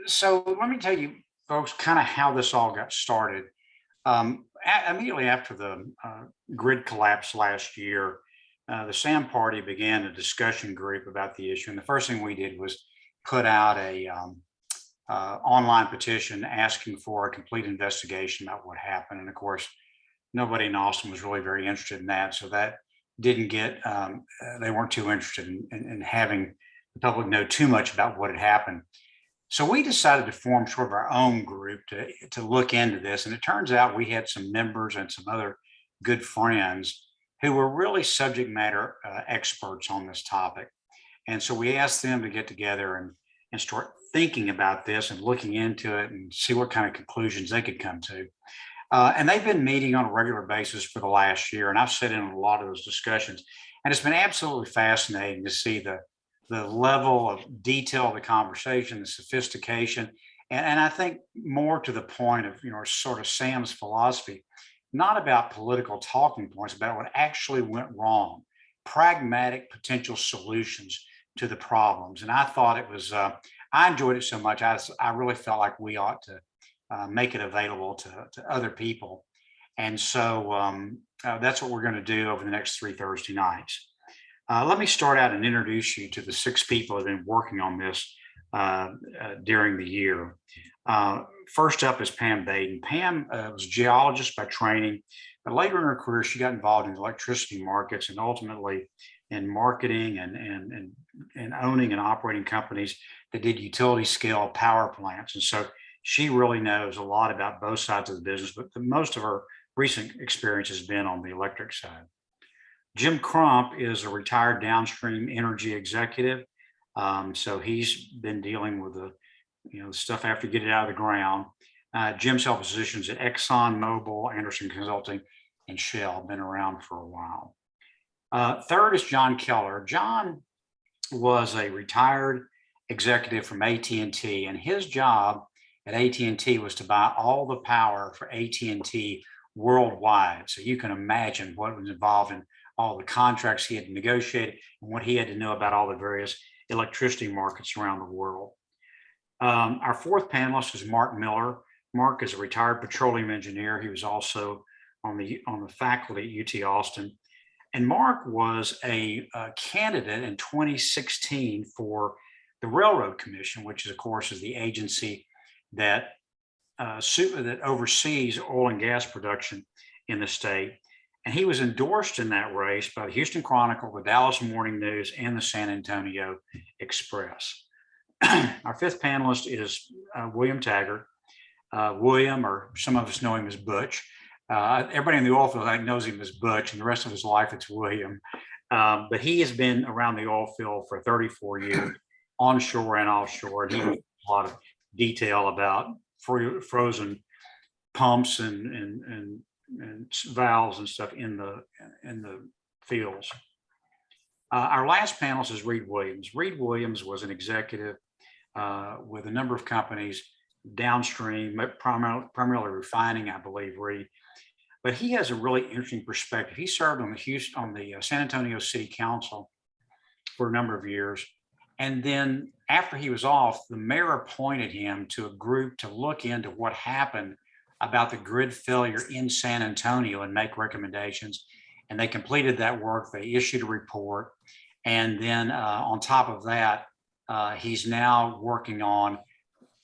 So let me tell you, folks, kind of how this all got started. Immediately after the grid collapse last year, the SAM Party began a discussion group about the issue. And the first thing we did was put out a online petition asking for a complete investigation about what happened. And of course, nobody in Austin was really very interested in that. So that didn't get, they weren't too interested in having the public know too much about what had happened. So we decided to form sort of our own group to look into this, and it turns out we had some members and some other good friends who were really subject matter experts on this topic. And so we asked them to get together and start thinking about this and looking into it and see what kind of conclusions they could come to. And they've been meeting on a regular basis for the last year, and I've sat in on a lot of those discussions, and it's been absolutely fascinating to see the level of detail of the conversation, the sophistication, and I think more to the point of sort of Sam's philosophy, not about political talking points, about what actually went wrong, pragmatic potential solutions to the problems. And I thought it was, I enjoyed it so much. I really felt like we ought to make it available to other people. And so that's what we're going to do over the next 3 Thursday nights. Let me start out and introduce you to the 6 people that have been working on this during the year. First up is Pam Baden. Pam was a geologist by training, but later in her career, she got involved in electricity markets and ultimately in marketing and owning and operating companies that did utility scale power plants. And so she really knows a lot about both sides of the business, but most of her recent experience has been on the electric side. Jim Crump is a retired downstream energy executive. So he's been dealing with the stuff after you get it out of the ground. Jim's held positions at Exxon Mobil, Anderson Consulting, and Shell. Been around for a while. Third is John Keller. John was a retired executive from AT&T, and his job at AT&T was to buy all the power for AT&T worldwide. So you can imagine what was involved in all the contracts he had negotiated and what he had to know about all the various electricity markets around the world. Our fourth panelist is Mark Miller. Mark is a retired petroleum engineer. He was also on the faculty at UT Austin. And Mark was a candidate in 2016 for the Railroad Commission, which is, of course, is the agency that oversees oil and gas production in the state. And he was endorsed in that race by the Houston Chronicle, the Dallas Morning News, and the San Antonio Express. Our fifth panelist is William Taggart. William, or some of us know him as Butch. Everybody in the oil field knows him as Butch, and the rest of his life it's William. But he has been around the oil field for 34 years, onshore and offshore. And he knows a lot of detail about frozen pumps and valves and stuff in the fields. Our last panelist is Reed Williams. Reed Williams was an executive with a number of companies downstream, primarily refining, I believe, Reed. But he has a really interesting perspective. He served on the San Antonio City Council for a number of years. And then after he was off, the mayor appointed him to a group to look into what happened about the grid failure in San Antonio and make recommendations. And they completed that work. They issued a report. And then on top of that, he's now working on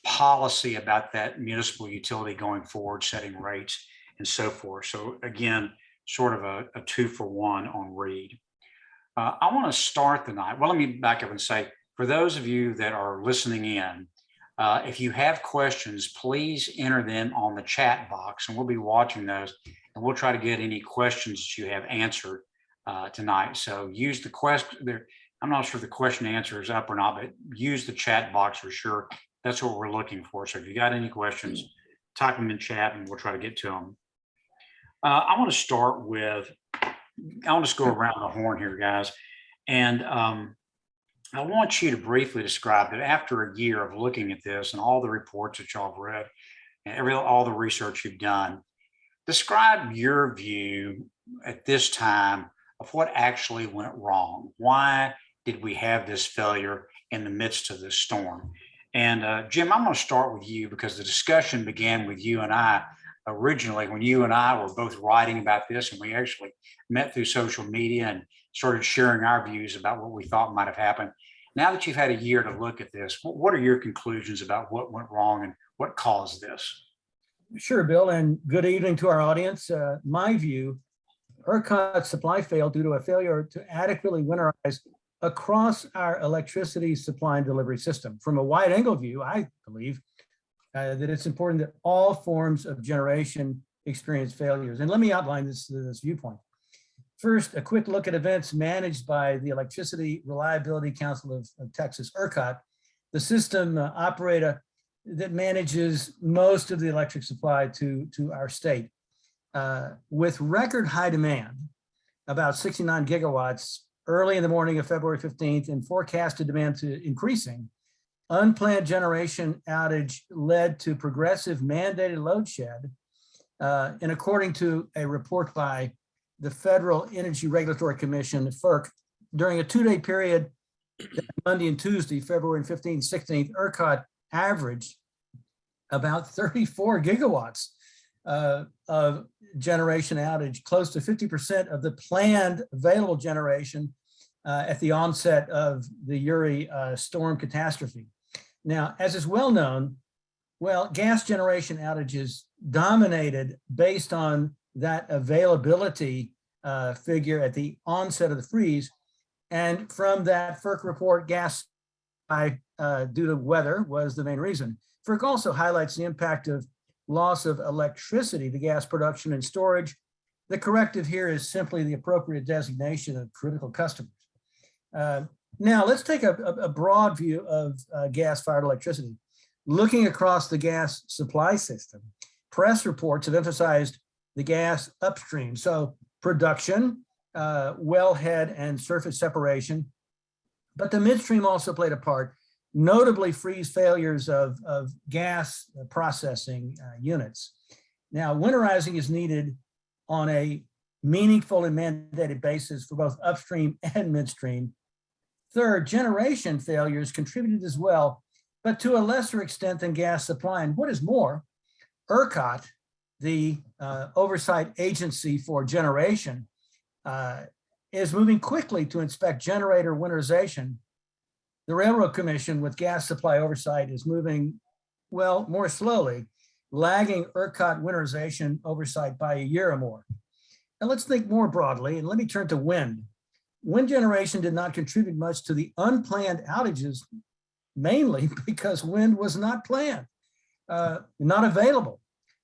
policy about that municipal utility going forward, setting rates and so forth. So again, sort of a 2-for-1 on Reed. I want to start the night. Well, let me back up and say, for those of you that are listening in, if you have questions, please enter them on the chat box, and we'll be watching those, and we'll try to get any questions that you have answered tonight. So use the question. I'm not sure if the question answer is up or not, but use the chat box for sure. That's what we're looking for. So if you got any questions, type them in chat, and we'll try to get to them. I want to start with, I'll just go around the horn here, guys. And I want you to briefly describe that after a year of looking at this and all the reports that y'all have read and all the research you've done, describe your view at this time of what actually went wrong. Why did we have this failure in the midst of this storm? And Jim, I'm going to start with you because the discussion began with you and I originally when you and I were both writing about this, and we actually met through social media and started sharing our views about what we thought might have happened. Now that you've had a year to look at this, what are your conclusions about what went wrong and what caused this? Sure, Bill, and good evening to our audience. My view, ERCOT supply failed due to a failure to adequately winterize across our electricity supply and delivery system. From a wide angle view, I believe that it's important that all forms of generation experience failures. And let me outline this viewpoint. First, a quick look at events managed by the Electricity Reliability Council of Texas, ERCOT, the system operator that manages most of the electric supply to our state. With record high demand, about 69 gigawatts early in the morning of February 15th, and forecasted demand to increasing, unplanned generation outage led to progressive mandated load shed. And according to a report by the Federal Energy Regulatory Commission, FERC, during a 2-day period, Monday and Tuesday, February 15th, 16th, ERCOT averaged about 34 gigawatts of generation outage, close to 50% of the planned available generation at the onset of the Uri storm catastrophe. Now, as is well known, gas generation outages dominated based on that availability figure at the onset of the freeze. And from that FERC report, gas due to weather was the main reason. FERC also highlights the impact of loss of electricity to gas production and storage. The corrective here is simply the appropriate designation of critical customers. Now let's take a broad view of gas-fired electricity. Looking across the gas supply system, press reports have emphasized the gas upstream. So production, wellhead and surface separation, but the midstream also played a part, notably freeze failures of gas processing units. Now, winterizing is needed on a meaningful and mandated basis for both upstream and midstream. Third, generation failures contributed as well, but to a lesser extent than gas supply. And what is more, ERCOT, the oversight agency for generation, is moving quickly to inspect generator winterization. The Railroad Commission with gas supply oversight is moving, more slowly, lagging ERCOT winterization oversight by a year or more. And let's think more broadly, and let me turn to wind. Wind generation did not contribute much to the unplanned outages, mainly because wind was not planned, not available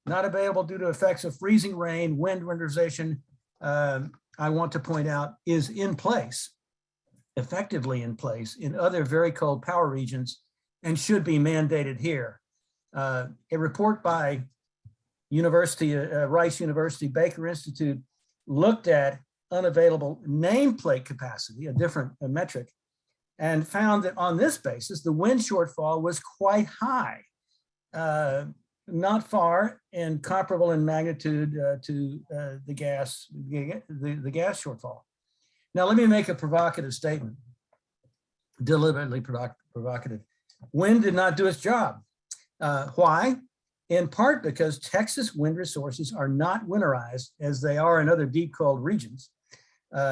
due to effects of freezing rain. Wind winterization, I want to point out, is in place, effectively in place in other very cold power regions and should be mandated here. A report by Rice University Baker Institute looked at unavailable nameplate capacity, a different metric, and found that on this basis, the wind shortfall was quite high, not far and comparable in magnitude to the gas shortfall. Now, let me make a provocative statement, deliberately provocative. Wind did not do its job. Why? In part because Texas wind resources are not winterized as they are in other deep cold regions,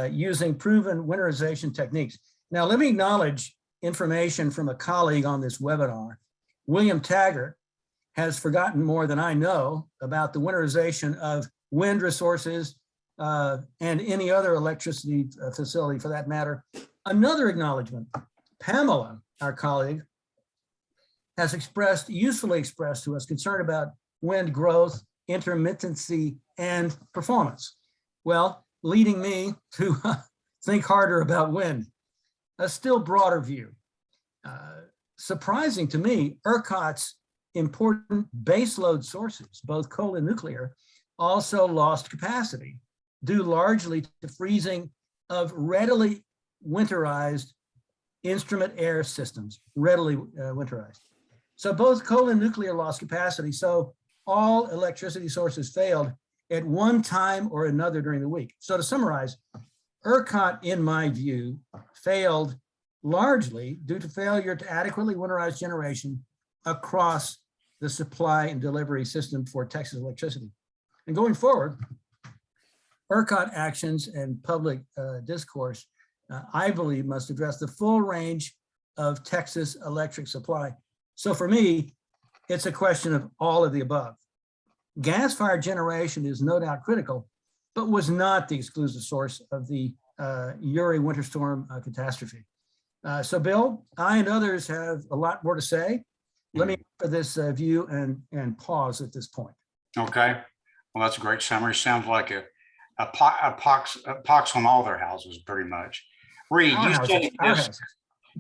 using proven winterization techniques. Now, let me acknowledge information from a colleague on this webinar. William Taggart has forgotten more than I know about the winterization of wind resources and any other electricity facility for that matter. Another acknowledgement, Pamela, our colleague, has usefully expressed to us concern about wind growth, intermittency, and performance. Well, leading me to think harder about wind. A still broader view. Surprising to me, ERCOT's important baseload sources, both coal and nuclear, also lost capacity, due largely to freezing of readily winterized instrument air systems, readily winterized. So both coal and nuclear lost capacity. So all electricity sources failed at one time or another during the week. So to summarize, ERCOT, in my view, failed largely due to failure to adequately winterize generation across the supply and delivery system for Texas electricity. And going forward, ERCOT actions and public discourse, I believe, must address the full range of Texas electric supply. So for me, it's a question of all of the above. Gas-fired generation is no doubt critical, but was not the exclusive source of the Uri winter storm catastrophe. So Bill, I and others have a lot more to say. Let me offer this view and pause at this point. Okay. Well, that's a great summary. Sounds like a pox on all their houses, pretty much. Reed, you studied this.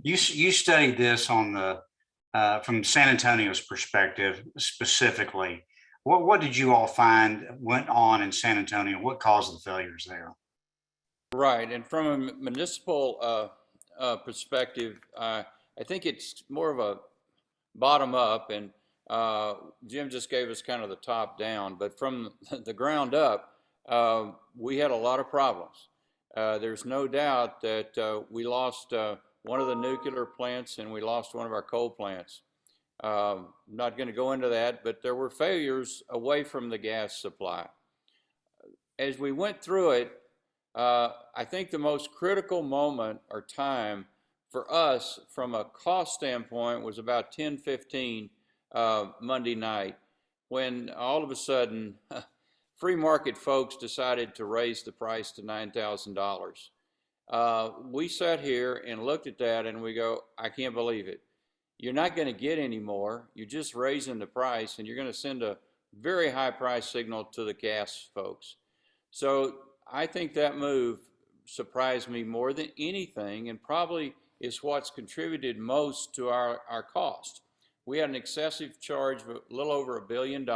You studied this on the from San Antonio's perspective specifically. What did you all find went on in San Antonio? What caused the failures there? Right, and from a municipal perspective, I think it's more of a bottom up, and Jim just gave us kind of the top down, but from the ground up, we had a lot of problems. There's no doubt that we lost one of the nuclear plants and we lost one of our coal plants. I'm not going to go into that, but there were failures away from the gas supply. As we went through it, I think the most critical moment or time for us from a cost standpoint was about 10:15 Monday night, when all of a sudden free market folks decided to raise the price to $9,000. We sat here and looked at that and we go, I can't believe it. You're not going to get any more. You're just raising the price, and you're going to send a very high price signal to the gas folks. So I think that move surprised me more than anything, and probably is what's contributed most to our cost. We had an excessive charge of a little over $1 billion.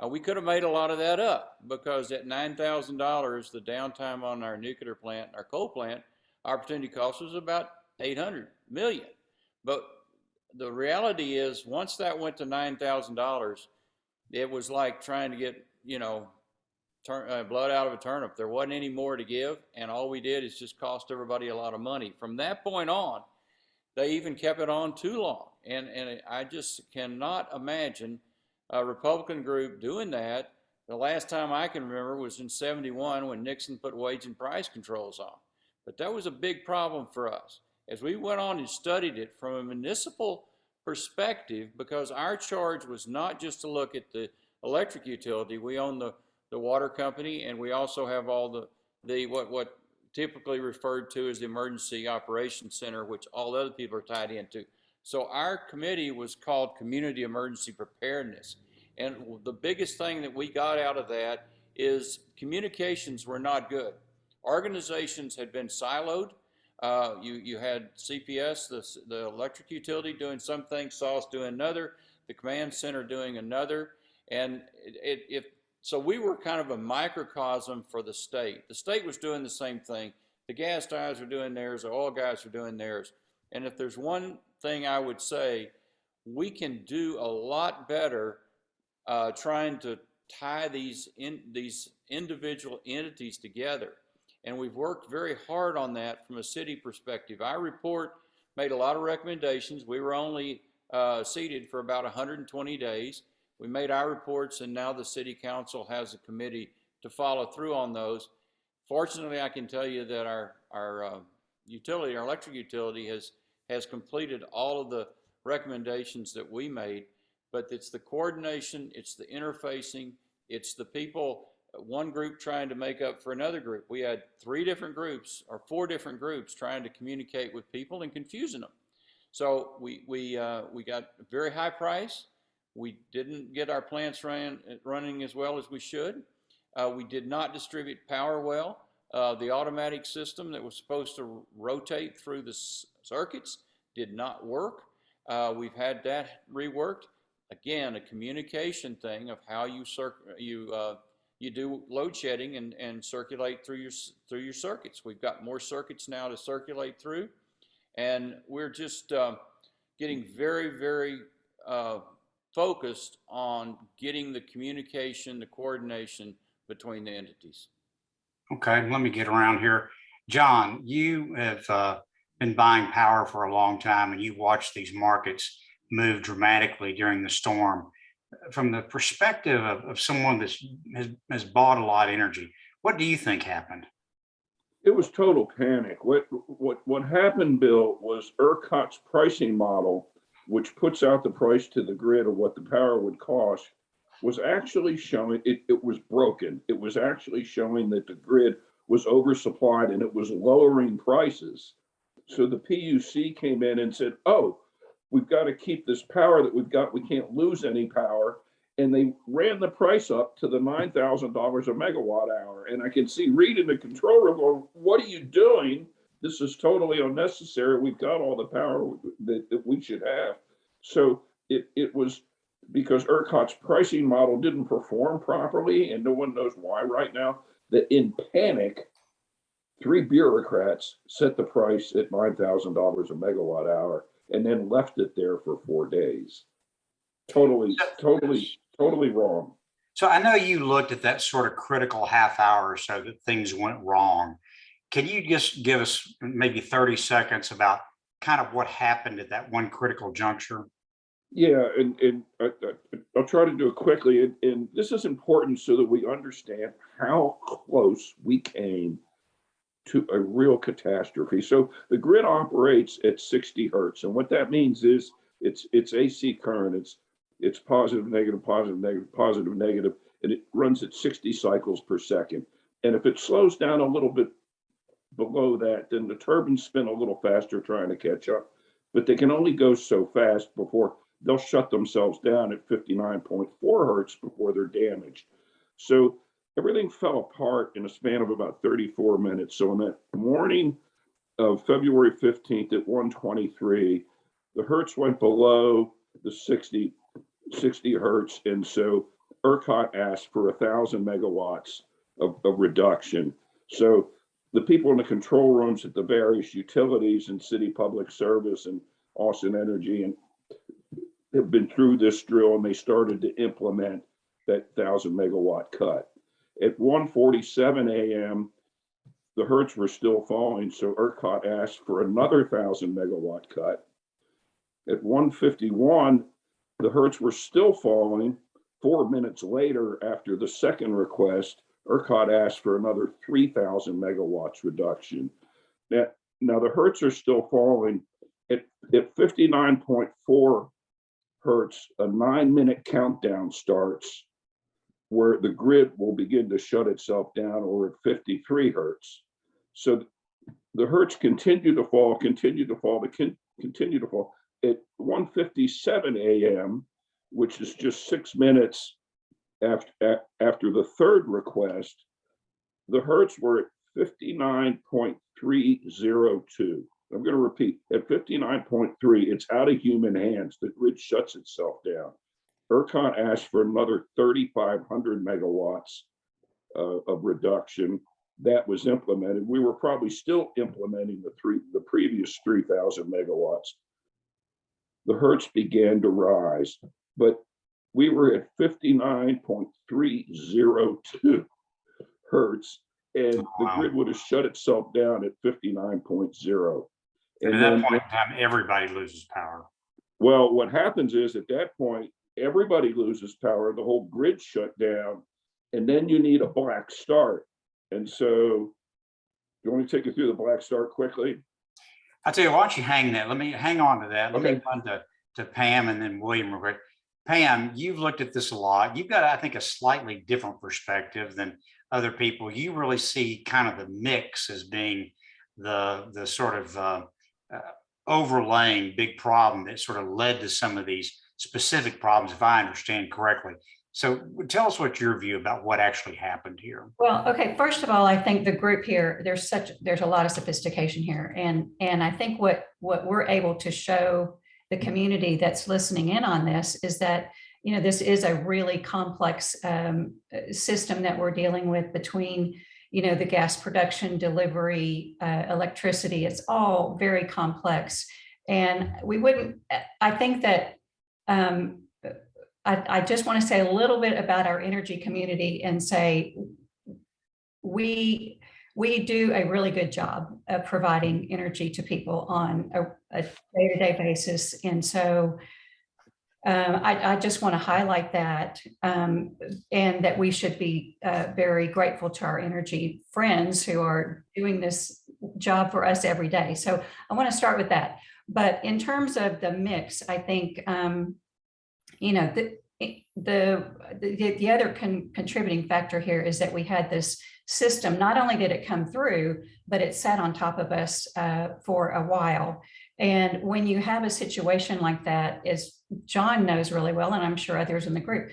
We could have made a lot of that up, because at $9,000, the downtime on our nuclear plant, our coal plant, opportunity cost was about $800 million. But the reality is, once that went to $9,000, it was like trying to get, blood out of a turnip. There wasn't any more to give, and all we did is just cost everybody a lot of money. From that point on, they even kept it on too long, and I just cannot imagine a Republican group doing that. The last time I can remember was in '71, when Nixon put wage and price controls on. But that was a big problem for us. As we went on and studied it from a municipal perspective, because our charge was not just to look at the electric utility. We own the water company, and we also have all the what typically referred to as the Emergency Operations Center, which all other people are tied into. So our committee was called Community Emergency Preparedness. And the biggest thing that we got out of that is communications were not good. Organizations had been siloed. You had CPS, the electric utility, doing something, SOS doing another, the command center doing another, and so we were kind of a microcosm for the state. The state was doing the same thing. The gas guys were doing theirs, the oil guys were doing theirs. And if there's one thing I would say, we can do a lot better trying to tie these individual entities together. And we've worked very hard on that from a city perspective. Our report made a lot of recommendations. We were only seated for about 120 days. We made our reports, and now the city council has a committee to follow through on those. Fortunately, I can tell you that our utility, our electric utility, has completed all of the recommendations that we made. But it's the coordination, it's the interfacing, it's the people, one group trying to make up for another group. We had 3 different groups or 4 different groups trying to communicate with people and confusing them. So we got a very high price. We didn't get our plants running as well as we should. We did not distribute power well. The automatic system that was supposed to rotate through the circuits did not work. We've had that reworked. Again, a communication thing of how you do load shedding and circulate through your circuits. We've got more circuits now to circulate through, and we're just getting very, very focused on getting the communication, the coordination between the entities. Okay, let me get around here. John, you have been buying power for a long time, and you watch these markets moved dramatically during the storm. From the perspective of someone that has bought a lot of energy, what do you think happened? It was total panic. What happened, Bill, was ERCOT's pricing model, which puts out the price to the grid of what the power would cost, was actually showing it was broken. It was actually showing that the grid was oversupplied and it was lowering prices. So the PUC came in and said, oh, we've got to keep this power that we've got. We can't lose any power. And they ran the price up to the $9,000 a megawatt hour. And I can see Reed in the control room going, what are you doing? This is totally unnecessary. We've got all the power that we should have. So it was because ERCOT's pricing model didn't perform properly, and no one knows why right now, that in panic, 3 bureaucrats set the price at $9,000 a megawatt hour and then left it there for 4 days. Totally wrong. So I know you looked at that sort of critical half hour or so that things went wrong. Can you just give us maybe 30 seconds about kind of what happened at that one critical juncture? Yeah, and I'll try to do it quickly. And this is important so that we understand how close we came to a real catastrophe. So the grid operates at 60 hertz. And what that means is it's AC current. It's positive, negative, positive, negative, positive, negative, and it runs at 60 cycles per second. And if it slows down a little bit below that, then the turbines spin a little faster trying to catch up. But they can only go so fast before they'll shut themselves down at 59.4 hertz before they're damaged. So everything fell apart in a span of about 34 minutes. So on that morning of February 15th at 1:23, the hertz went below the 60 hertz. And so ERCOT asked for 1,000 megawatts of reduction. So the people in the control rooms at the various utilities and city public service and Austin Energy and have been through this drill, and they started to implement that 1,000 megawatt cut. At 1:47 a.m., the hertz were still falling. So ERCOT asked for another 1,000 megawatt cut. At 1:51, the hertz were still falling. 4 minutes later, after the second request, ERCOT asked for another 3,000 megawatts reduction. Now the hertz are still falling. At 59.4 hertz, a 9-minute countdown starts where the grid will begin to shut itself down, or at 53 hertz. So the hertz continue to fall. At 1:57 a.m., which is just 6 minutes after the third request, the hertz were at 59.302. I'm going to repeat, at 59.3, it's out of human hands. The grid shuts itself down. ERCOT asked for another 3,500 megawatts of reduction. That was implemented. We were probably still implementing the previous 3,000 megawatts. The hertz began to rise, but we were at 59.302 hertz, and the grid would have shut itself down at 59.0. And at that point in time, everybody loses power. Well, what happens is at that point, everybody loses power, the whole grid shut down, and then you need a black start. And so, you want me to take you through the black start quickly? I tell you, why don't you hang that? Let me hang on to that. Let Okay. me run to Pam and then William real quick. Pam, you've looked at this a lot. You've got, I think, a slightly different perspective than other people. You really see kind of the mix as being the sort of overlaying big problem that sort of led to some of these specific problems, if I understand correctly. So tell us what your view about what actually happened here. Well, okay, first of all, I think the group here, there's a lot of sophistication here. And I think what we're able to show the community that's listening in on this is that, you know, this is a really complex system that we're dealing with between, you know, the gas production, delivery, electricity. It's all very complex. And I think that I just want to say a little bit about our energy community and say we do a really good job of providing energy to people on a day-to-day basis. And so I just want to highlight that, and that we should be very grateful to our energy friends who are doing this job for us every day. So I want to start with that. But in terms of the mix, I think, you know, the other contributing factor here is that we had this system. Not only did it come through, but it sat on top of us for a while. And when you have a situation like that, as John knows really well, and I'm sure others in the group,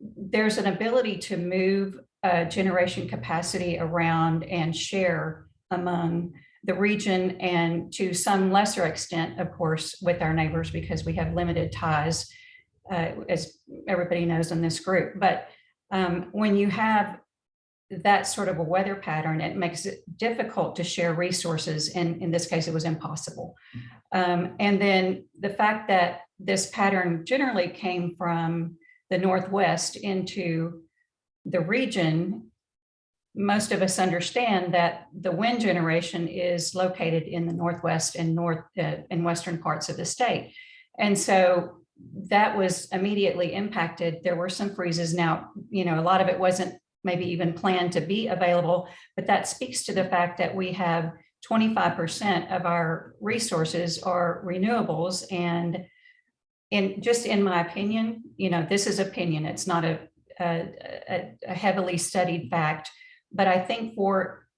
there's an ability to move generation capacity around and share among the region, and to some lesser extent, of course, with our neighbors, because we have limited ties, as everybody knows in this group. But when you have that sort of a weather pattern, it makes it difficult to share resources. And in this case, it was impossible. And then the fact that this pattern generally came from the Northwest into the region, most of us understand that the wind generation is located in the Northwest and and western parts of the state. And so that was immediately impacted. There were some freezes. Now, you know, a lot of it wasn't maybe even planned to be available, but that speaks to the fact that we have 25% of our resources are renewables. And in my opinion, you know, this is opinion, it's not a heavily studied fact, but I think for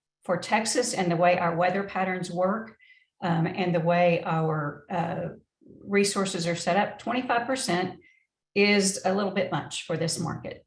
Texas and the way our weather patterns work, and the way our resources are set up, 25% is a little bit much for this market.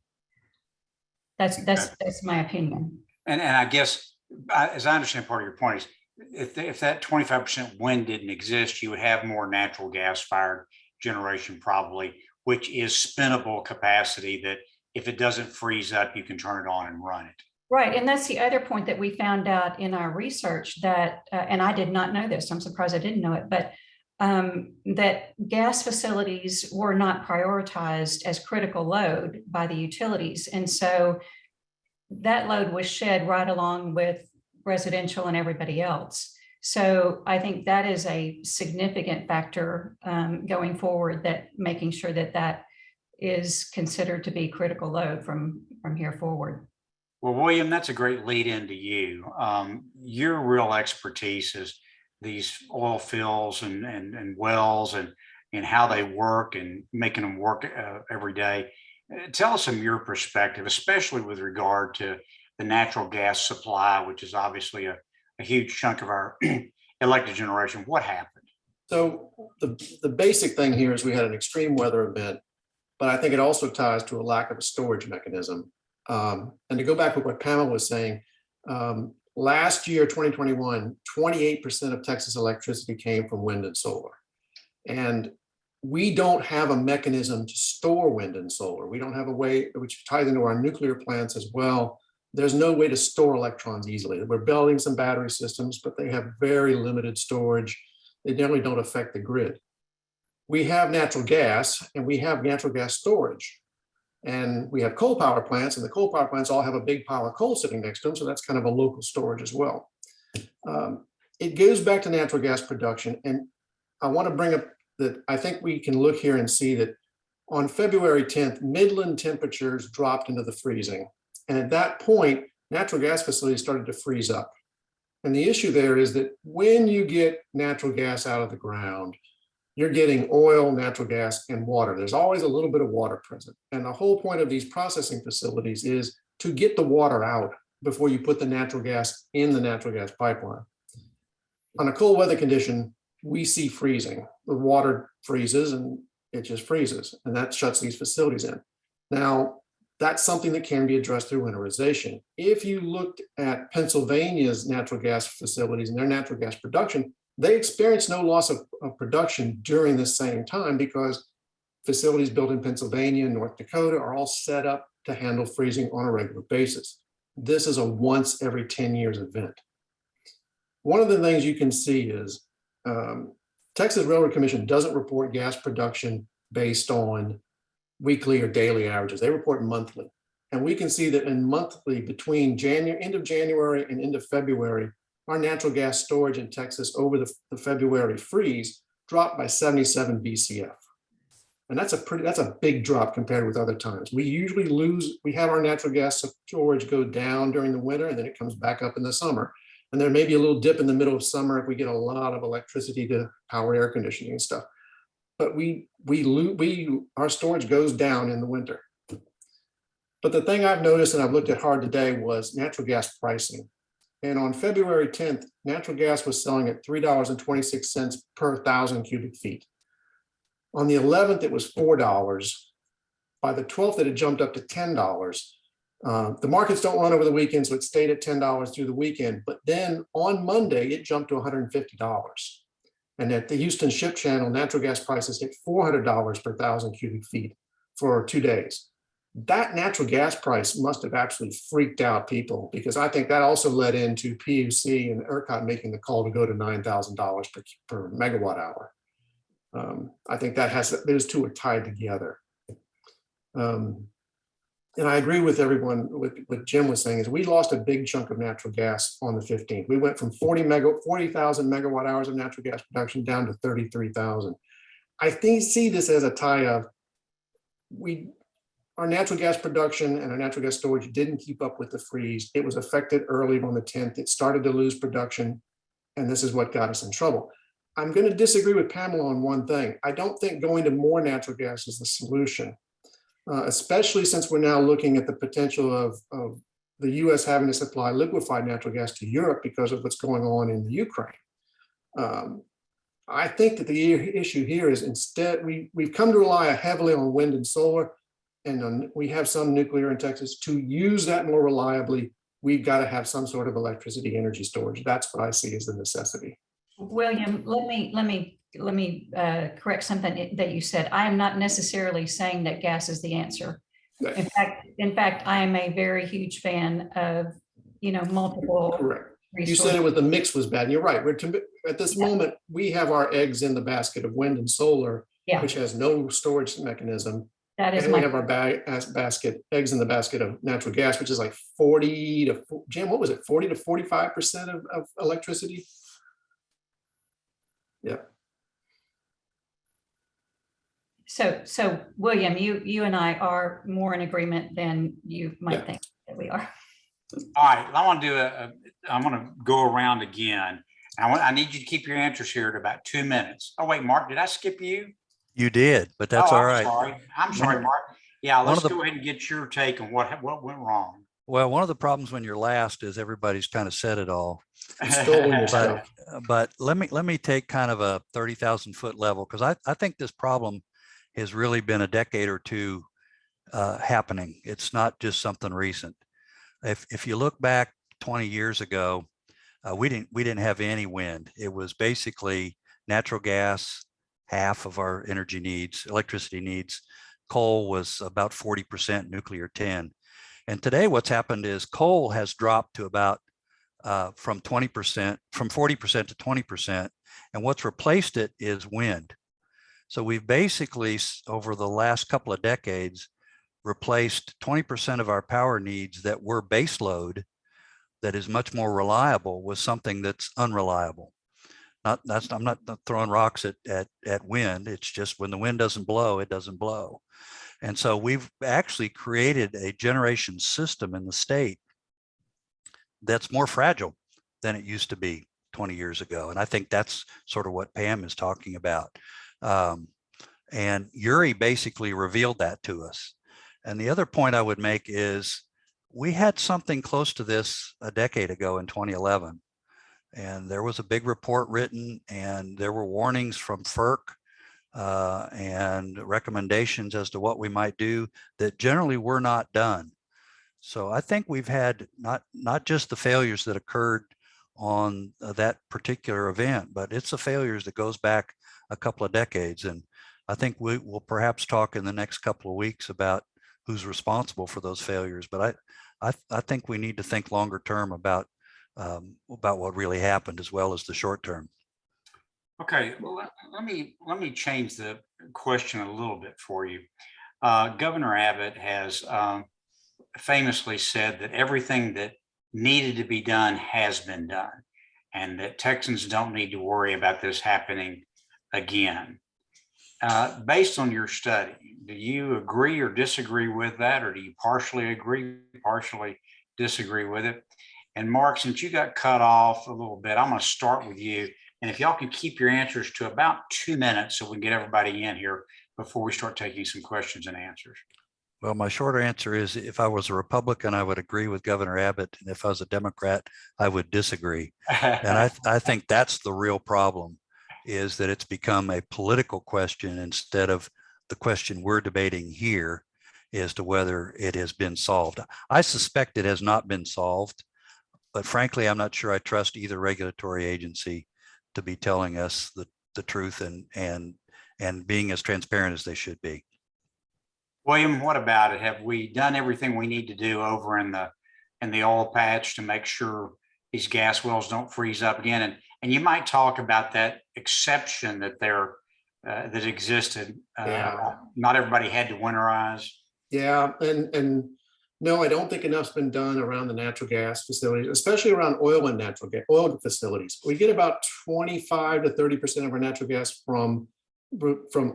That's my opinion. And I guess, as I understand part of your point is, if that 25% wind didn't exist, you would have more natural gas fired generation probably, which is spinnable capacity that if it doesn't freeze up, you can turn it on and run it. Right. And that's the other point that we found out in our research that, and I did not know this, I'm surprised I didn't know it, but that gas facilities were not prioritized as critical load by the utilities. And so that load was shed right along with residential and everybody else. So I think that is a significant factor going forward, that making sure that that is considered to be critical load from here forward. Well, William, that's a great lead into you. Your real expertise is these oil fields and wells and how they work and making them work every day. Tell us from your perspective, especially with regard to the natural gas supply, which is obviously a huge chunk of our electric generation. What happened? So the basic thing here is we had an extreme weather event, but I think it also ties to a lack of a storage mechanism. And to go back to what Pamela was saying, last year, 2021, 28% of Texas electricity came from wind and solar. And we don't have a mechanism to store wind and solar. We don't have a way, which ties into our nuclear plants as well. There's no way to store electrons easily. We're building some battery systems, but they have very limited storage. They generally don't affect the grid. We have natural gas, and we have natural gas storage. And we have coal power plants, and the coal power plants all have a big pile of coal sitting next to them. So that's kind of a local storage as well. It goes back to natural gas production. And I want to bring up that I think we can look here and see that on February 10th, Midland temperatures dropped into the freezing. And at that point, natural gas facilities started to freeze up. And the issue there is that when you get natural gas out of the ground, you're getting oil, natural gas, and water. There's always a little bit of water present. And the whole point of these processing facilities is to get the water out before you put the natural gas in the natural gas pipeline. On a cold weather condition, we see freezing. The water freezes and it just freezes, and that shuts these facilities in. Now, that's something that can be addressed through winterization. If you looked at Pennsylvania's natural gas facilities and their natural gas production, they experienced no loss of production during the same time because facilities built in Pennsylvania and North Dakota are all set up to handle freezing on a regular basis. This is a once every 10 years event. One of the things you can see is Texas Railroad Commission doesn't report gas production based on weekly or daily averages. They report monthly. And we can see that in monthly, between end of January and end of February, our natural gas storage in Texas over the February freeze dropped by 77 BCF. And that's a big drop compared with other times. We have our natural gas storage go down during the winter, and then it comes back up in the summer. And there may be a little dip in the middle of summer if we get a lot of electricity to power air conditioning and stuff. But our storage goes down in the winter. But the thing I've noticed and I've looked at hard today was natural gas pricing. And on February 10th, natural gas was selling at $3.26 per 1,000 cubic feet. On the 11th, it was $4. By the 12th, it had jumped up to $10. The markets don't run over the weekend, so it stayed at $10 through the weekend. But then on Monday, it jumped to $150. And at the Houston Ship Channel, natural gas prices hit $400 per 1,000 cubic feet for 2 days. That natural gas price must have absolutely freaked out people, because I think that also led into PUC and ERCOT making the call to go to $9,000 per megawatt hour. I think those two are tied together. And I agree with everyone, with what Jim was saying, is we lost a big chunk of natural gas on the 15th. We went from 40,000 megawatt hours of natural gas production down to 33,000. I see this as a tie of our natural gas production and our natural gas storage didn't keep up with the freeze. It was affected early on the 10th. It started to lose production, and this is what got us in trouble. I'm going to disagree with Pamela on one thing. I don't think going to more natural gas is the solution, especially since we're now looking at the potential of the US having to supply liquefied natural gas to Europe because of what's going on in the Ukraine. I think that the issue here is instead we've come to rely heavily on wind and solar, and we have some nuclear in Texas. To use that more reliably, we've got to have some sort of electricity energy storage. That's what I see as the necessity. William, let me correct something that you said. I am not necessarily saying that gas is the answer. In fact, I am a very huge fan of, multiple. Correct. Resources. You said it was the mix was bad. And you're right. At this moment, we have our eggs in the basket of wind and solar, which has no storage mechanism. That is, and we have our eggs in the basket of natural gas, which is like 40 to, Jim, what was it? 40 to 45% of electricity. Yeah. So William, you and I are more in agreement than you might think that we are. All right, I want to I'm going to go around again. I need you to keep your answers here at about 2 minutes. Oh wait, Mark, did I skip you? You did, but that's all right. I'm sorry, Mark. Yeah, let's go ahead and get your take on what went wrong. Well, one of the problems when you're last is everybody's kind of said it all. But let me take kind of a 30,000 foot level, because I think this problem has really been a decade or two happening. It's not just something recent. If you look back 20 years ago, we didn't have any wind. It was basically natural gas, half of our energy needs, electricity needs. Coal was about 40%, nuclear 10%. And today what's happened is coal has dropped to about from 40% to 20%. And what's replaced it is wind. So we've basically, over the last couple of decades, replaced 20% of our power needs that were base load, that is much more reliable, with something that's unreliable. I'm not throwing rocks at wind. It's just when the wind doesn't blow, it doesn't blow. And so we've actually created a generation system in the state that's more fragile than it used to be 20 years ago. And I think that's sort of what Pam is talking about. And Uri basically revealed that to us. And the other point I would make is we had something close to this a decade ago in 2011. And there was a big report written, and there were warnings from FERC and recommendations as to what we might do that generally were not done. So I think we've had not just the failures that occurred on that particular event, but it's the failures that goes back a couple of decades. And I think we will perhaps talk in the next couple of weeks about who's responsible for those failures. But I think we need to think longer term about what really happened, as well as the short term. Okay, well, let me change the question a little bit for you. Governor Abbott has famously said that everything that needed to be done has been done, and that Texans don't need to worry about this happening again. based on your study, do you agree or disagree with that, or do you partially agree, partially disagree with it? And Mark, since you got cut off a little bit, I'm going to start with you. And if y'all can keep your answers to about 2 minutes so we can get everybody in here before we start taking some questions and answers. Well, my short answer is if I was a Republican, I would agree with Governor Abbott. And if I was a Democrat, I would disagree. And I think that's the real problem, is that it's become a political question instead of the question we're debating here as to whether it has been solved. I suspect it has not been solved, but frankly, I'm not sure I trust either regulatory agency to be telling us the truth and being as transparent as they should be. William, what about it? Have we done everything we need to do over in the oil patch to make sure these gas wells don't freeze up again? And you might talk about that exception that that existed. Yeah. Not everybody had to winterize. Yeah, and no, I don't think enough's been done around the natural gas facilities, especially around oil and natural gas oil facilities. We get about 25 to 30% of our natural gas from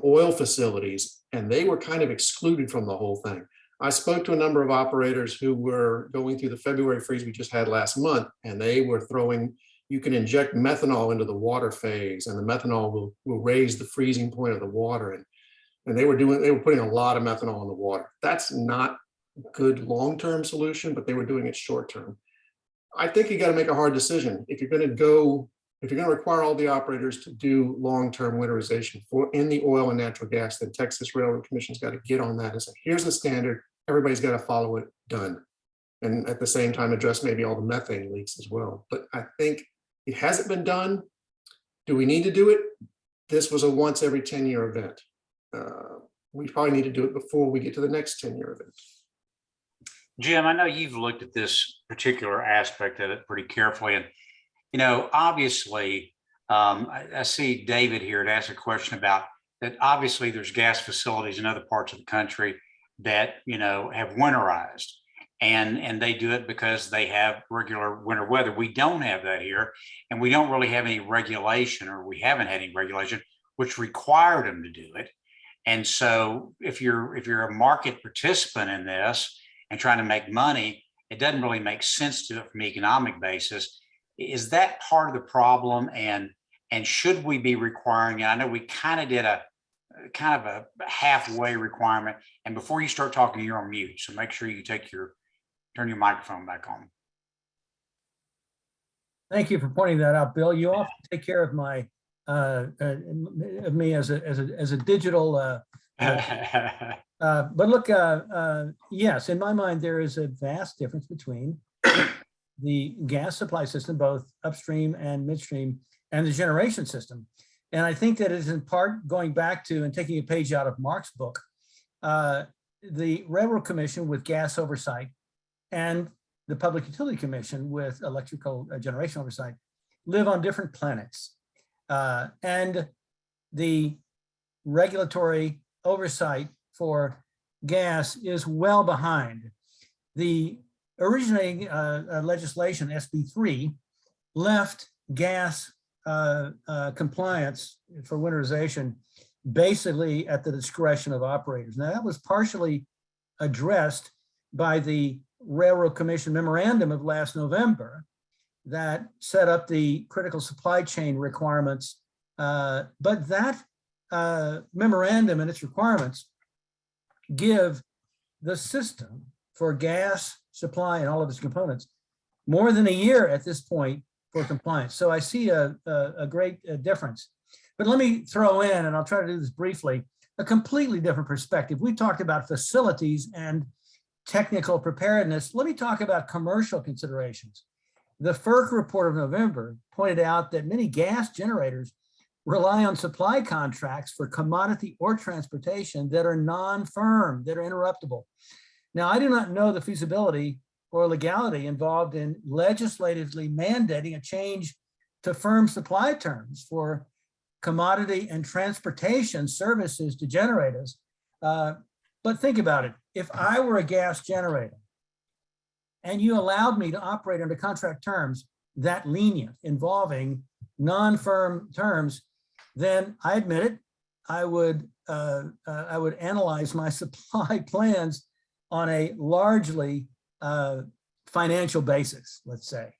oil facilities, and they were kind of excluded from the whole thing. I spoke to a number of operators who were going through the February freeze we just had last month, and they were throwing, you can inject methanol into the water phase, and the methanol will raise the freezing point of the water. And they were putting a lot of methanol in the water. That's not a good long-term solution, but they were doing it short-term. I think you got to make a hard decision. If you're going to require all the operators to do long-term winterization in the oil and natural gas, then Texas Railroad Commission's got to get on that and say, here's the standard, everybody's got to follow it, done. And at the same time, address maybe all the methane leaks as well. But I think it hasn't been done. Do we need to do it? This was a once every 10-year event. We probably need to do it before we get to the next 10-year event. Jim, I know you've looked at this particular aspect of it pretty carefully. And, obviously, I see David here to ask a question about that. Obviously, there's gas facilities in other parts of the country that, have winterized. And they do it because they have regular winter weather. We don't have that here. And we don't really have any regulation, or we haven't had any regulation, which required them to do it. And so if you're a market participant in this and trying to make money, it doesn't really make sense to do it from an economic basis. Is that part of the problem? And should we be requiring it? I know we kind of did a halfway requirement. And before you start talking, you're on mute. So make sure you turn your microphone back on. Thank you for pointing that out, Bill. You often take care of me as a digital. But look, yes, in my mind, there is a vast difference between the gas supply system, both upstream and midstream, and the generation system. And I think that is in part going back to and taking a page out of Mark's book, the Railroad Commission with gas oversight and the Public Utility Commission with electrical generation oversight live on different planets. And the regulatory oversight for gas is well behind. The originating legislation, SB3, left gas compliance for winterization basically at the discretion of operators. Now, that was partially addressed by the Railroad Commission memorandum of last November that set up the critical supply chain requirements. But that memorandum and its requirements give the system for gas supply and all of its components more than a year at this point for compliance. So I see a great difference. But let me throw in, and I'll try to do this briefly, a completely different perspective. We talked about facilities and technical preparedness. Let me talk about commercial considerations. The FERC report of November pointed out that many gas generators rely on supply contracts for commodity or transportation that are non-firm, that are interruptible. Now, I do not know the feasibility or legality involved in legislatively mandating a change to firm supply terms for commodity and transportation services to generators. But think about it. If I were a gas generator and you allowed me to operate under contract terms that lenient involving non-firm terms, then I admit it, I would analyze my supply plans on a largely financial basis, let's say.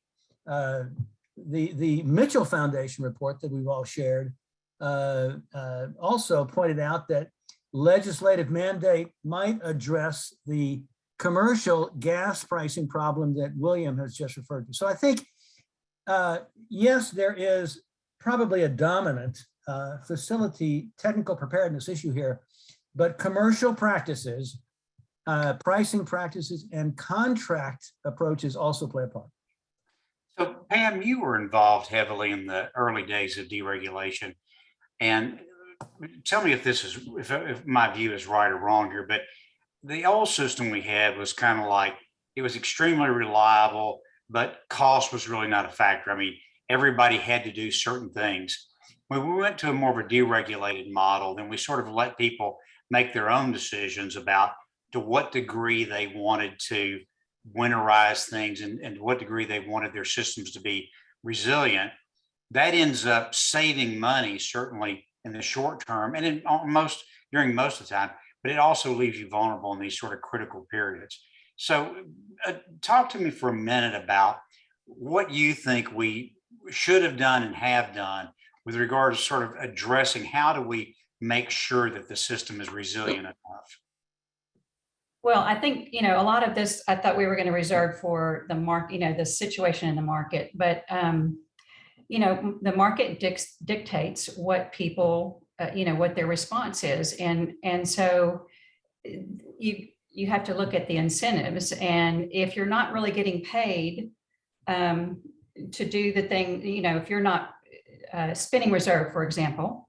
The Mitchell Foundation report that we've all shared also pointed out that legislative mandate might address the commercial gas pricing problem that William has just referred to. So I think, yes, there is probably a dominant facility technical preparedness issue here, but commercial practices, pricing practices, and contract approaches also play a part. So Pam, you were involved heavily in the early days of deregulation. And tell me if this is, if my view is right or wrong here, but the old system we had was kind of like, it was extremely reliable, but cost was really not a factor. I mean, everybody had to do certain things. When we went to a more of a deregulated model, then we sort of let people make their own decisions about to what degree they wanted to winterize things and to what degree they wanted their systems to be resilient. That ends up saving money, certainly in the short term and in almost during most of the time, but it also leaves you vulnerable in these sort of critical periods. So talk to me for a minute about what you think we should have done and have done with regard to sort of addressing how do we make sure that the system is resilient enough? Well, I think, a lot of this, I thought we were going to reserve for the market, the situation in the market, but, the market dictates what people, what their response is. And so you have to look at the incentives. And if you're not really getting paid to do the thing, if you're not spinning reserve, for example,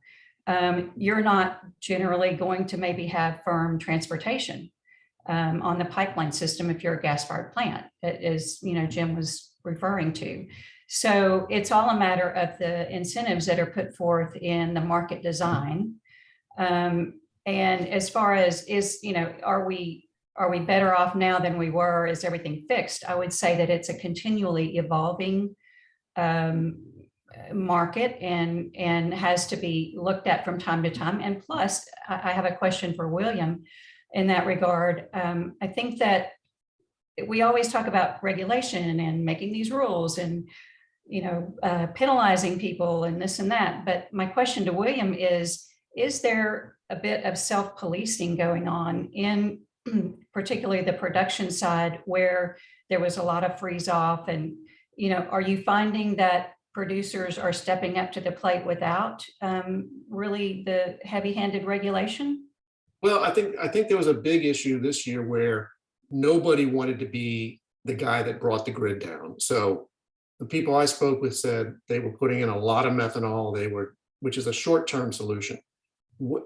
you're not generally going to maybe have firm transportation on the pipeline system if you're a gas-fired plant, as Jim was referring to. So it's all a matter of the incentives that are put forth in the market design. And as far as are we better off now than we were? Is everything fixed? I would say that it's a continually evolving market and has to be looked at from time to time. And plus, I have a question for William in that regard. I think that we always talk about regulation and making these rules and penalizing people and this and that. But my question to William is there a bit of self-policing going on in particularly the production side where there was a lot of freeze off? And, are you finding that producers are stepping up to the plate without really the heavy-handed regulation? Well, I think there was a big issue this year where nobody wanted to be the guy that brought the grid down. So the people I spoke with said they were putting in a lot of methanol, which is a short-term solution.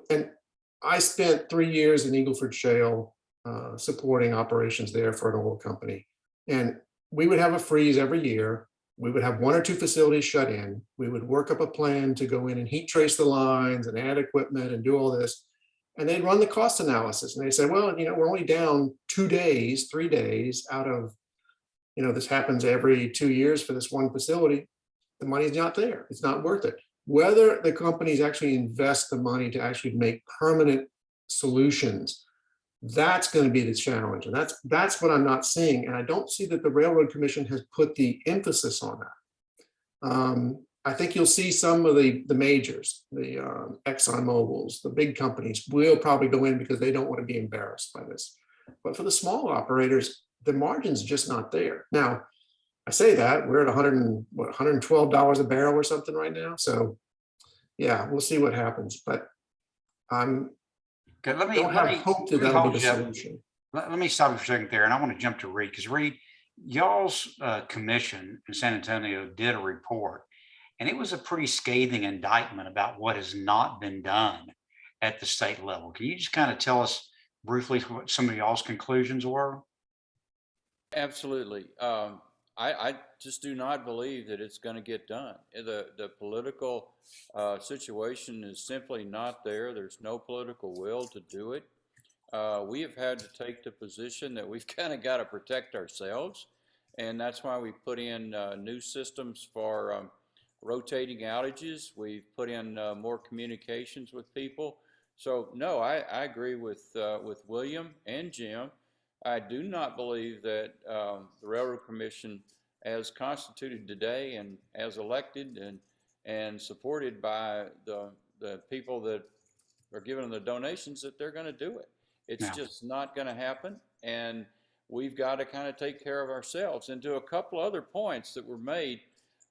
And I spent 3 years in Eagle Ford Shale supporting operations there for an oil company. And we would have a freeze every year. We would have 1 or 2 facilities shut in. We would work up a plan to go in and heat trace the lines and add equipment and do all this. And they'd run the cost analysis and they say, well, we're only down 2 days, 3 days out of, this happens every 2 years for this one facility. The money's not there. It's not worth it. Whether the companies actually invest the money to actually make permanent solutions, that's going to be the challenge. And that's what I'm not seeing. And I don't see that the Railroad Commission has put the emphasis on that. I think you'll see some of the majors, the Exxon Mobils, the big companies will probably go in because they don't want to be embarrassed by this. But for the small operators, the margin's just not there. Now, I say that we're at $112 a barrel or something right now. So yeah, we'll see what happens. But I'm Okay, don't have hope that that'll be the solution. Let me stop you for a second there. And I want to jump to Reed, because Reed, y'all's commission in San Antonio did a report, and it was a pretty scathing indictment about what has not been done at the state level. Can you just kind of tell us briefly what some of y'all's conclusions were? Absolutely. I just do not believe that it's going to get done. The political situation is simply not there. There's no political will to do it. We have had to take the position that we've kind of got to protect ourselves, and that's why we put in new systems for rotating outages. We've put in more communications with people. So no, I agree with William and Jim. I do not believe that the Railroad Commission, as constituted today and as elected and supported by the people that are giving them the donations, that they're going to do it. It's Yeah. just not going to happen. And we've got to kind of take care of ourselves. And to a couple other points that were made,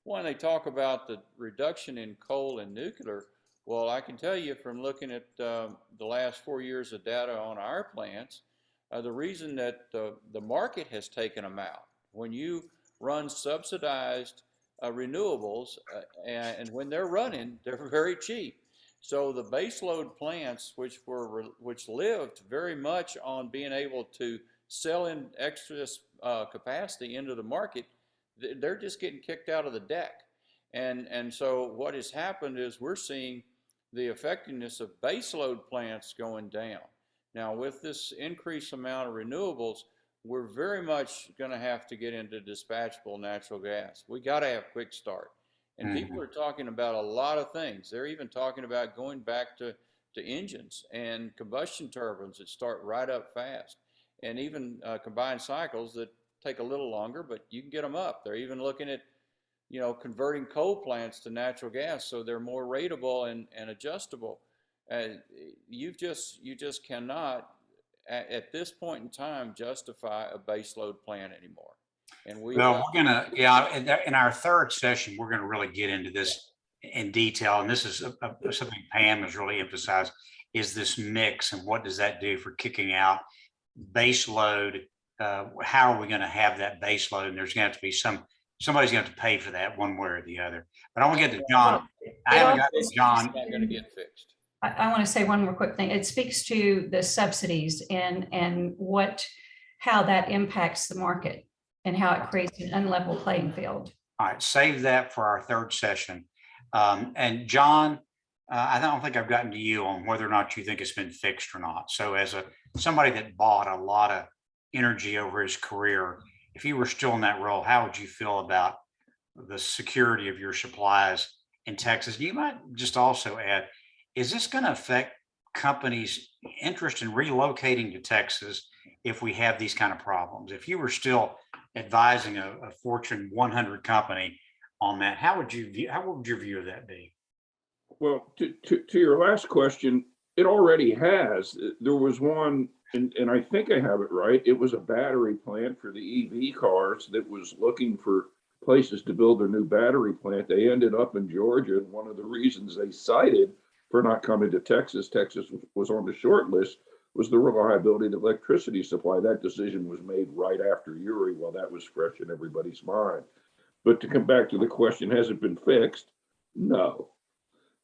one, they talk about the reduction in coal and nuclear. Well, I can tell you from looking at the last 4 years of data on our plants, the reason that the market has taken them out, when you run subsidized renewables, and when they're running, they're very cheap. So the baseload plants, which lived very much on being able to sell in extra capacity into the market, they're just getting kicked out of the deck. And so what has happened is we're seeing the effectiveness of baseload plants going down. Now, with this increased amount of renewables, we're very much going to have to get into dispatchable natural gas. We got to have quick start. And people are talking about a lot of things. They're even talking about going back to engines and combustion turbines that start right up fast, and even combined cycles that take a little longer, but you can get them up. They're even looking at, converting coal plants to natural gas so they're more rateable and adjustable. You just cannot, at this point in time, justify a baseload plant anymore. And Well, we're gonna, in our third session, we're gonna really get into this in detail. And this is something Pam has really emphasized, is this mix and what does that do for kicking out base load? How are we gonna have that base load? And there's gonna have to be somebody's gonna have to pay for that one way or the other. But I want to get to John. I haven't got to John. It's not going to get fixed. I want to say one more quick thing. It speaks to the subsidies and how that impacts the market and how it creates an unlevel playing field. All right, save that for our third session. And John, I don't think I've gotten to you on whether or not you think it's been fixed or not. So as somebody that bought a lot of energy over his career, if you were still in that role, how would you feel about the security of your supplies in Texas? You might just also add, is this going to affect companies' interest in relocating to Texas if we have these kind of problems? If you were still advising a Fortune 100 company on that, how would your view of that be? Well, to your last question, it already has. There was one, and I think I have it right. It was a battery plant for the EV cars that was looking for places to build their new battery plant. They ended up in Georgia, and one of the reasons they cited for not coming to Texas was on the short list, was the reliability of the electricity supply. That decision was made right after Uri, while that was fresh in everybody's mind. But to come back to the question, has it been fixed? No,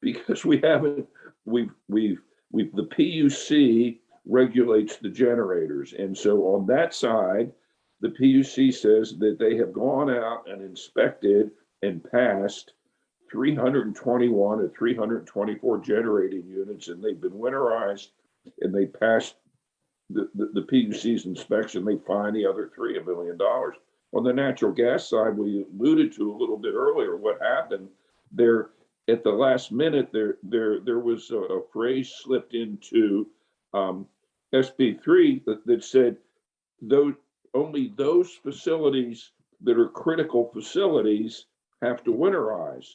because we haven't. The PUC regulates the generators, and so on that side, the PUC says that they have gone out and inspected and passed 321 or 324 generating units, and they've been winterized, and they passed the PUC's inspection. They fined the other $3 million. On the natural gas side, we alluded to a little bit earlier what happened there at the last minute. There was a phrase slipped into SB3 that said only those facilities that are critical facilities have to winterize.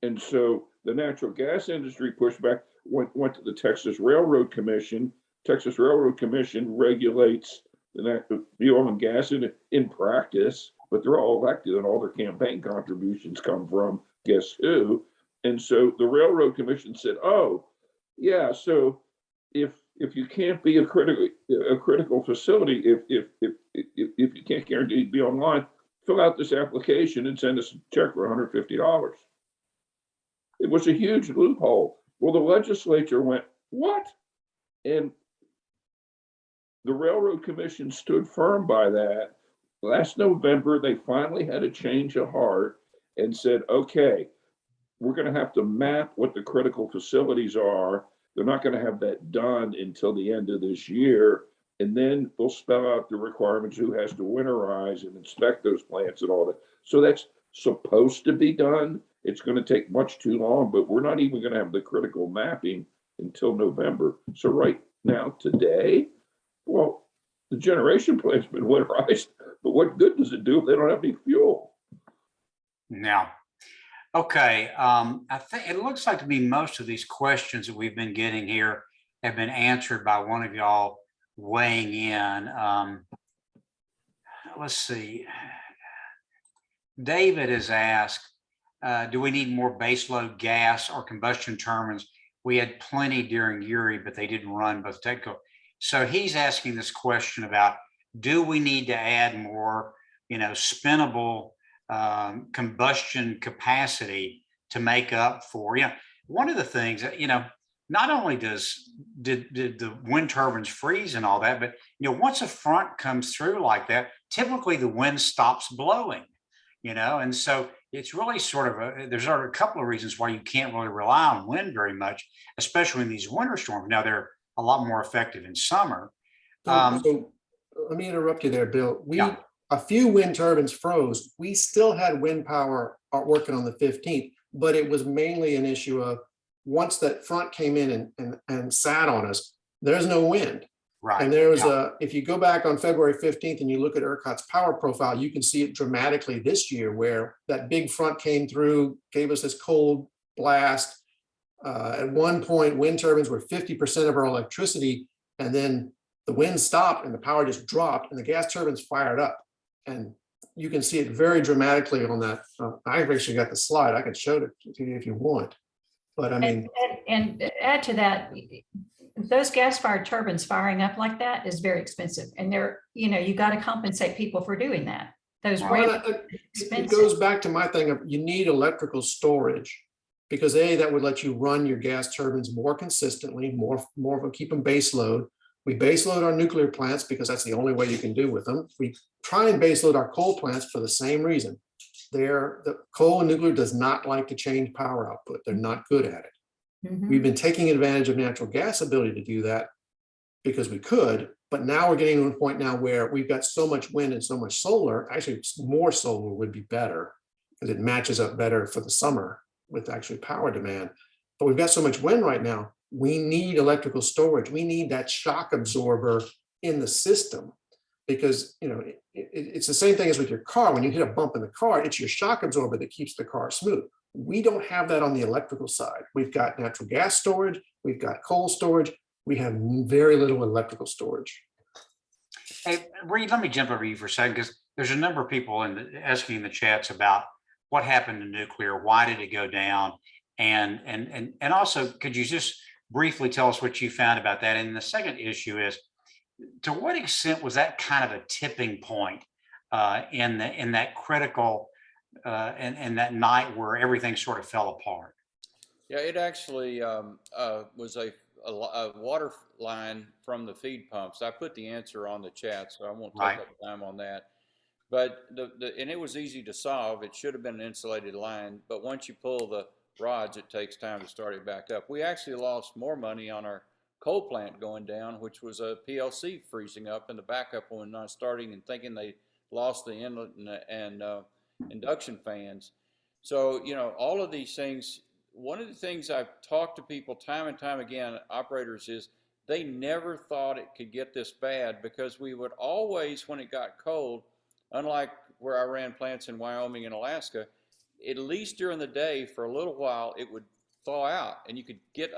And so the natural gas industry pushed back, went to the Texas Railroad Commission. Texas Railroad Commission regulates the oil and gas in practice, but they're all elected and all their campaign contributions come from guess who. And so the Railroad Commission said, oh, yeah, so if you can't be a critical facility, if you can't guarantee to be online, fill out this application and send us a check for $150. It was a huge loophole. Well, the legislature went, what? And the Railroad Commission stood firm by that. Last November, they finally had a change of heart and said, okay, we're going to have to map what the critical facilities are. They're not going to have that done until the end of this year. And then they'll spell out the requirements, who has to winterize and inspect those plants and all that. So that's supposed to be done it's going to take much too long, but we're not even going to have the critical mapping until November. So right now, today, well, the generation plant's been winterized, but what good does it do if they don't have any fuel? Now, okay, I think it looks like to me most of these questions that we've been getting here have been answered by one of y'all weighing in. Let's see. David has asked, do we need more baseload gas or combustion turbines? We had plenty during Uri, but they didn't run both technical. So he's asking this question about, do we need to add more, spinnable combustion capacity to make up for, one of the things that, not only did the wind turbines freeze and all that, but, once a front comes through like that, typically the wind stops blowing, and so it's really there's a couple of reasons why you can't really rely on wind very much, especially in these winter storms. Now they're a lot more effective in summer. So let me interrupt you there, Bill. Yeah. A few wind turbines froze. We still had wind power working on the 15th, but it was mainly an issue of once that front came in and sat on us, there's no wind. Right. And there was if you go back on February 15th and you look at ERCOT's power profile, you can see it dramatically this year where that big front came through, gave us this cold blast. At one point, wind turbines were 50% of our electricity, and then the wind stopped and the power just dropped and the gas turbines fired up. And you can see it very dramatically on that. I've actually got the slide. I could show it to you if you want. But I mean, and add to that, those gas-fired turbines firing up like that is very expensive, and they're, you got to compensate people for doing that. Those it goes back to my thing of you need electrical storage, because that would let you run your gas turbines more consistently, more of them, keep them base load. We base load our nuclear plants because that's the only way you can do with them. We try and base load our coal plants for the same reason. The coal and nuclear does not like to change power output. They're not good at it. Mhm. We've been taking advantage of natural gas ability to do that because we could, but now we're getting to a point now where we've got so much wind and so much solar. Actually, more solar would be better because it matches up better for the summer with actually power demand. But we've got so much wind right now. We need electrical storage. We need that shock absorber in the system because, it's the same thing as with your car. When you hit a bump in the car, it's your shock absorber that keeps the car smooth. We don't have that on the electrical side. We've got natural gas storage. We've got coal storage. We have very little electrical storage. Hey, Reed, let me jump over you for a second because there's a number of people asking in the chats about what happened to nuclear, why did it go down, and also could you just briefly tell us what you found about that? And the second issue is, to what extent was that kind of a tipping point in that critical and that night where everything sort of fell apart? Yeah, it actually was a water line from the feed pumps. I put the answer on the chat, so I won't take up time on that. But and it was easy to solve. It should have been an insulated line, but once you pull the rods, it takes time to start it back up. We actually lost more money on our coal plant going down, which was a PLC freezing up and the backup one not starting and thinking they lost the inlet and induction fans. So, all of these things, one of the things I've talked to people time and time again, operators, is they never thought it could get this bad because we would always, when it got cold, unlike where I ran plants in Wyoming and Alaska, at least during the day for a little while, it would thaw out and you could get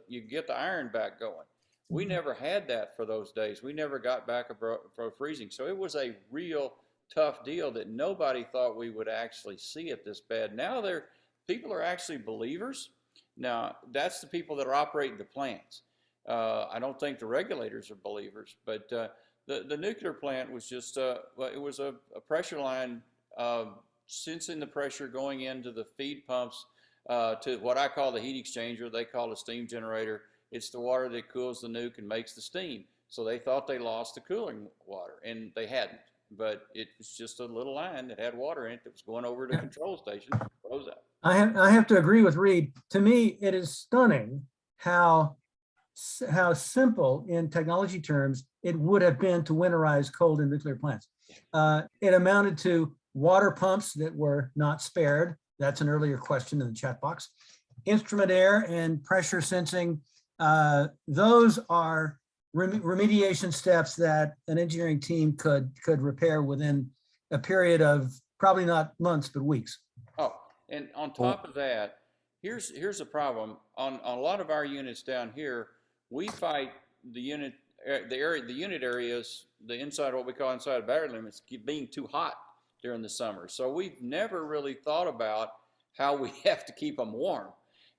you could get the iron back going. We never had that for those days. We never got back above freezing. So it was a real tough deal that nobody thought we would actually see it this bad. Now people are actually believers. Now that's the people that are operating the plants. I don't think the regulators are believers, but the nuclear plant was just it was a pressure line sensing the pressure going into the feed pumps to what I call the heat exchanger. They call it a steam generator. It's the water that cools the nuke and makes the steam. So they thought they lost the cooling water, and they hadn't. But it was just a little line that had water in it that was going over to the control station. Froze out. I have to agree with Reed. To me, it is stunning how simple in technology terms it would have been to winterize coal in nuclear plants. It amounted to water pumps that were not spared, That's an earlier question in the chat box. Instrument air and pressure sensing, those are remediation steps that an engineering team could repair within a period of probably not months, but weeks. Oh, and on top of that, here's a problem. On a lot of our units down here, we fight the unit areas, the inside, what we call inside battery limits, keep being too hot during the summer. So we've never really thought about how we have to keep them warm.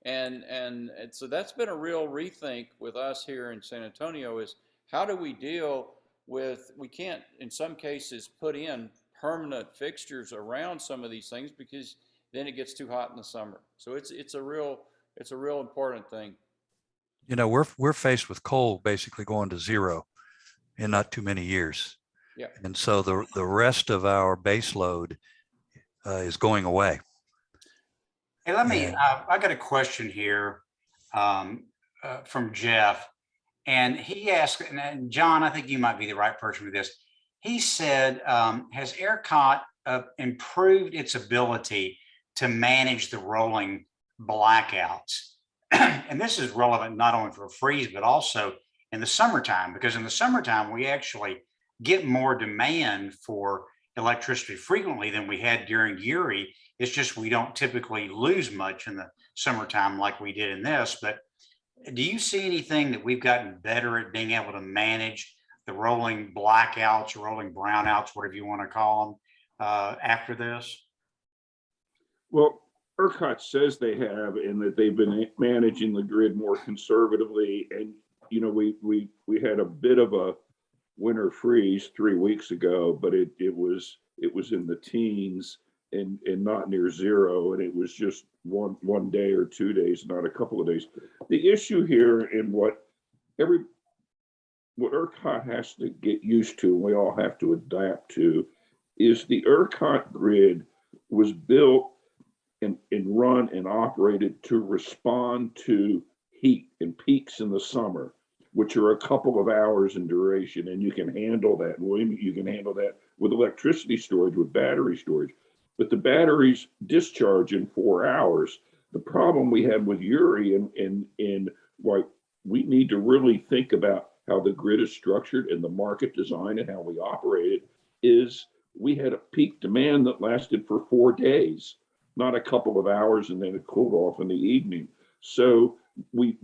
And so that's been a real rethink with us here in San Antonio, is how do we deal with, we can't in some cases put in permanent fixtures around some of these things because then it gets too hot in the summer. So it's a real important thing. You know, we're faced with coal basically going to zero in not too many years. Yeah. And so the rest of our base load is going away. Hey, let me, And- I got a question here from Jeff. And he asked, and John, I think you might be the right person for this. He said, has ERCOT improved its ability to manage the rolling blackouts? And this is relevant not only for a freeze, but also in the summertime, because in the summertime, we actually get more demand for electricity frequently than we had during Uri. It's just we don't typically lose much in the summertime like we did in this. But do you see anything that we've gotten better at being able to manage the rolling blackouts, rolling brownouts, whatever you want to call them, after this? Well, ERCOT says they have, and that they've been managing the grid more conservatively. And, you know, we had a bit of a winter freeze 3 weeks ago, but it was in the teens and not near zero. And it was just one day or 2 days, not a couple of days. The issue here, and what ERCOT has to get used to, and we all have to adapt to, is the ERCOT grid was built and run and operated to respond to heat and peaks in the summer, which are a couple of hours in duration, and you can handle that. You can handle that with electricity storage, with battery storage, but the batteries discharge in 4 hours. The problem we had with Uri and why we need to really think about how the grid is structured and the market design and how we operate it is we had a peak demand that lasted for 4 days, not a couple of hours, and then it cooled off in the evening. So we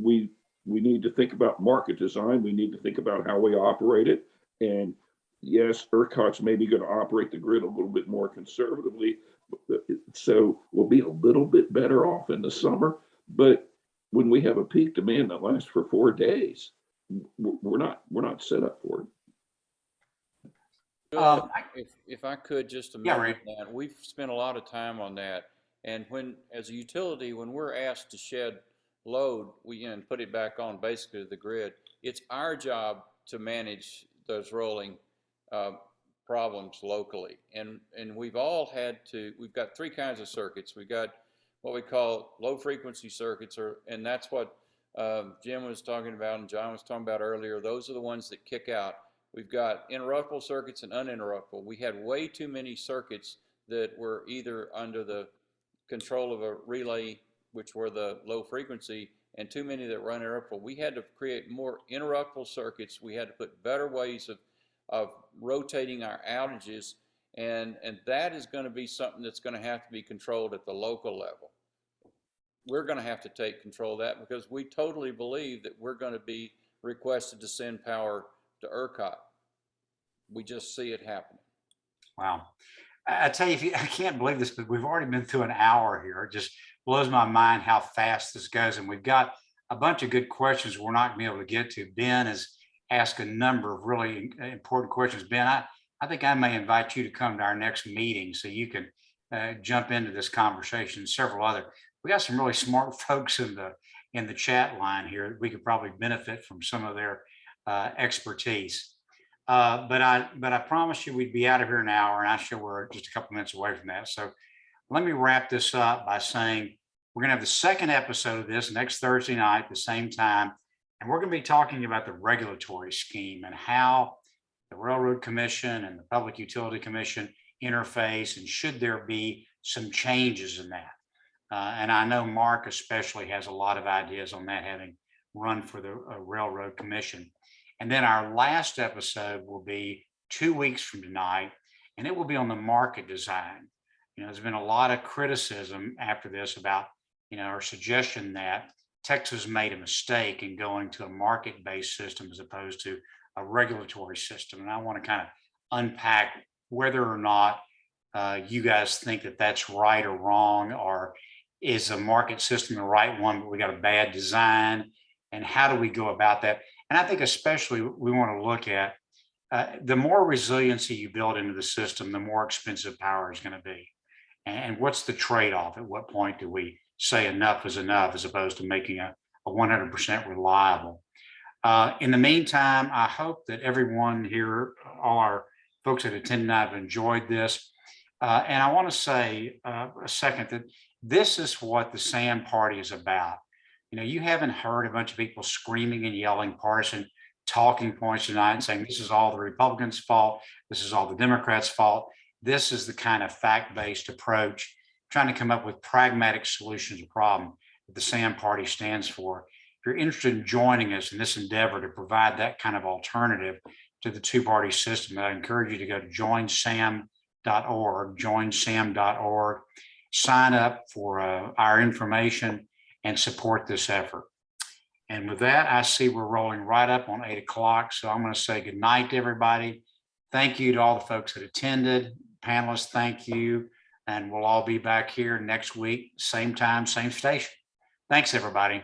need to think about market design. We need to think about how we operate it. And yes, ERCOT's maybe going to operate the grid a little bit more conservatively, so we'll be a little bit better off in the summer. But when we have a peak demand that lasts for 4 days, we're not set up for it. If I could just Yeah, amend Ray. that, we've spent a lot of time on that. And when, as a utility, when we're asked to shed load, we and put it back on basically the grid, it's our job to manage those rolling problems locally. And we've all had to, we've got 3 kinds of circuits. We've got what we call low frequency circuits, and that's what Jim was talking about and John was talking about earlier. Those are the ones that kick out. We've got interruptible circuits and uninterruptible. We had way too many circuits that were either under the control of a relay, which were the low frequency, and too many that were uninterruptible. We had to create more interruptible circuits. We had to put better ways of rotating our outages, and that is going to be something that's going to have to be controlled at the local level. We're going to have to take control of that because we totally believe that we're going to be requested to send power to ERCOT. We just see it happening. Wow. I tell you, I can't believe this, but we've already been through an hour here. It just blows my mind how fast this goes. And we've got a bunch of good questions we're not going to be able to get to. Ben has asked a number of really important questions. Ben, I think I may invite you to come to our next meeting so you can jump into this conversation and several other. We got some really smart folks in the chat line here. We could probably benefit from some of their expertise. But I promised you we'd be out of here an hour, and I sure we're just a couple minutes away from that. So let me wrap this up by saying we're going to have the second episode of this next Thursday night at the same time. And we're going to be talking about the regulatory scheme and how the Railroad Commission and the Public Utility Commission interface, and should there be some changes in that. And I know Mark especially has a lot of ideas on that, having run for the Railroad Commission. And then our last episode will be 2 weeks from tonight, and it will be on the market design. There's been a lot of criticism after this about, our suggestion that Texas made a mistake in going to a market-based system as opposed to a regulatory system. And I want to kind of unpack whether or not you guys think that that's right or wrong, or is a market system the right one, but we got a bad design, and how do we go about that? And I think especially we want to look at the more resiliency you build into the system, the more expensive power is going to be. And what's the trade-off? At what point do we say enough is enough as opposed to making a 100% reliable? In the meantime, I hope that everyone here, all our folks that attended, have enjoyed this. And I want to say a second that this is what the SAM party is about. You haven't heard a bunch of people screaming and yelling partisan talking points tonight and saying this is all the Republicans' fault, this is all the Democrats' fault. This is the kind of fact-based approach, trying to come up with pragmatic solutions to problem that the SAM party stands for. If you're interested in joining us in this endeavor to provide that kind of alternative to the two-party system, I encourage you to go to joinsam.org, sign up for our information and support this effort. And with that, I see we're rolling right up on 8 o'clock. So I'm going to say good night to everybody. Thank you to all the folks that attended. Panelists, thank you. And we'll all be back here next week, same time, same station. Thanks, everybody.